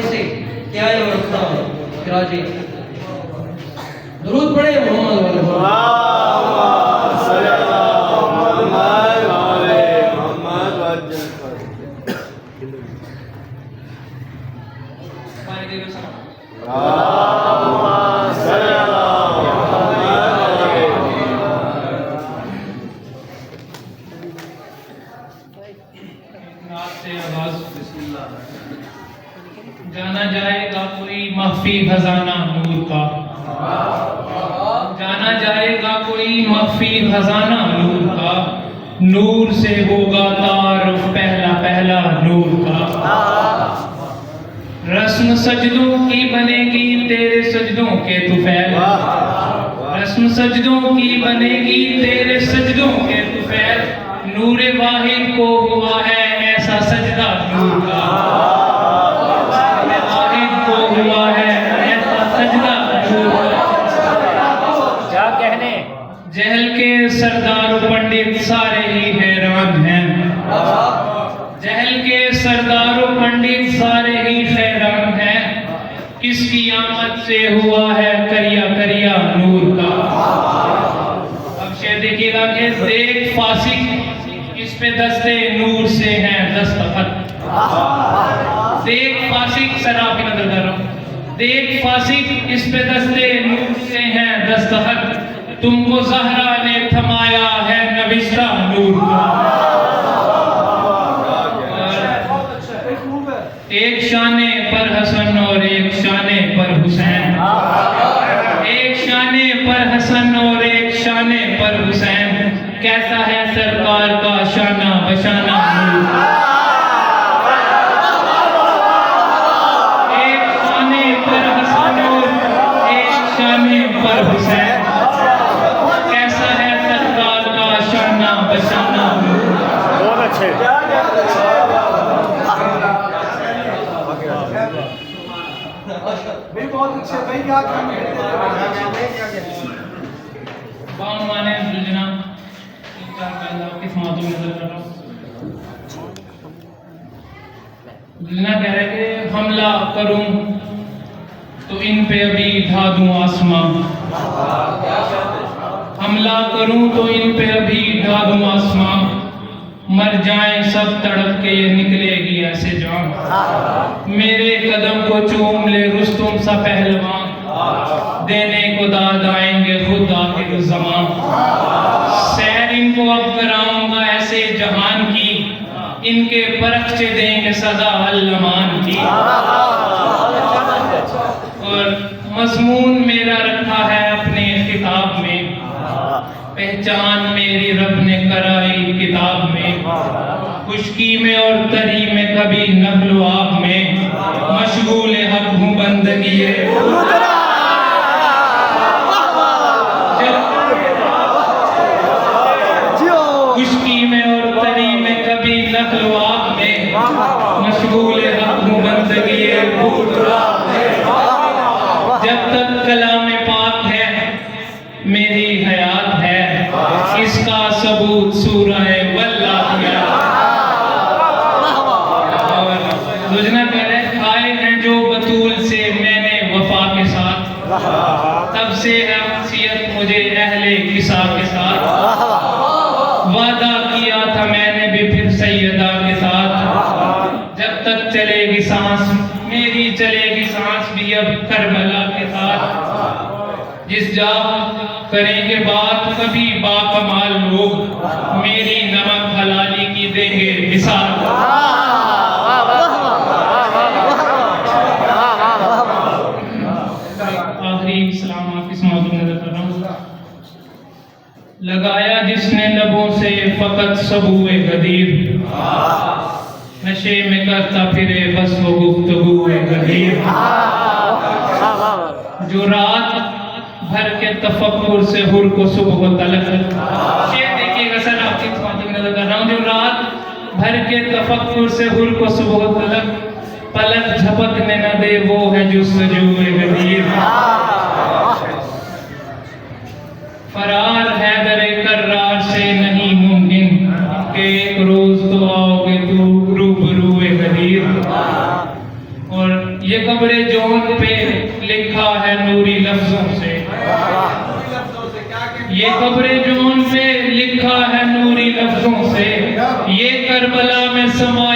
से क्या है रखता हूँ राजी दुरूद पढ़े मोहम्मद जाना जाएगा कोई मख्फी खजाना नूर का, जाना जाएगा कोई मख्फी खजाना नूर का, नूर से होगा तारुफ पहला पहला नूर का। रस्म सजदों की बनेगी तेरे सजदों के तुफैल, रस्म सजदों की बनेगी तेरे सजदों के तुफैल, नूर वाहिद को हुआ है ऐसा सजदा नूर का, हुआ है ऐसा सजदा नूर का। क्या कहने जहल के सरदार पंडित सारे ही हैरान हैं, जहल के सरदार पंडित सारे ही हैरान हैं, किसकी आमद से हुआ है करिया करिया नूर का। अब शेर देखिएगा कि देख फासिक इस पे दस्ते नूर से हैं दस्तखत, देख फासिक सर आपकी नजर कर रहा हूं, देख फासिक इस पे दस्ते नूर से हैं दस्तखत, तुमको ज़हरा ने थमाया है नविश्ता नूर का। एक शाने पर हसन और एक शाने पर हुसैन, एक शाने पर हसन और एक शाने पर हुसैन, कैसा है सरकार का शाना बशाना नूर का। पर हुसैन कैसा है सरकार का शाना बशाना। बहुत अच्छे बहुत अच्छे भाई क्या बाम माने दुजना किस मातों नजर कर रहा हूँ। दुजना कह रहे कि हमला करूं तो इन पे अभी ढा दूं आसमां, हमला करूं तो इन पे अभी ढा दूं आसमां, मर जाएं सब तड़प के ये निकलेगी ऐसे जान, मेरे कदम को चूम ले रुस्तुम सा पहलवान, देने को दाद आएंगे खुद आखिर ज़मान, सैर इनको अब कराऊंगा ऐसे जहान की, इनके परखचे देंगे सदा अल्लमान की। और मज़मून मेरा रखा है अपने किताब में, पहचान मेरी रब ने कराई किताब में, खुशकी में और तरी में कभी नक्लो आब में, मशगूल हक हूँ बंदगी खुशकी में और तरी में कभी नक्लो आब में, मशगूल हक हूँ बंदगी जब तक कलाम पाक है मेरी हयात है, इसका सबूत सूरह वल्लाहिया। और दुजना कह रहे खाए हैं जो बतूल से मैंने वफा के साथ, तब से है वसीयत मुझे अहले किसा के साथ, वादा किया था मैंने भी फिर सैयदा के साथ, जब तक चलेगी सांस मेरी चलेगी सांस भी अब करबला के साथ, जिस जा करेंगे बात कभी बाकमाल लोग, मेरी नमक हलाली की देंगे मिसाल। आखिरी सलाम आपकी समात में नजर कर रहा हूँ। लगाया जिसने लबों से फकत सबूए गदीर, नशे में करता फिरे बस वो गुफ्तगूए गदीर, जो रात भर के तफक्कुर से हुर को सुबह तलक, शेर देखिएगा सर आपकी समाधि में नजर कर रहा हूँ, जो रात भर के तफक्कुर से हुर को सुबह तलक, पलक झपकने न दे वो है जुस्तजूए गदीर, फरार हैदर कर्रार से नहीं मुमकिन कि एक रोज तो आओगे तू रूबरूए गदीर। और ये कब्रे जौन पे लिखा है नूरी लफ्जों से, ये कब्रे जौन पे लिखा है नूरी लफ्जों से, ये करबला में समाया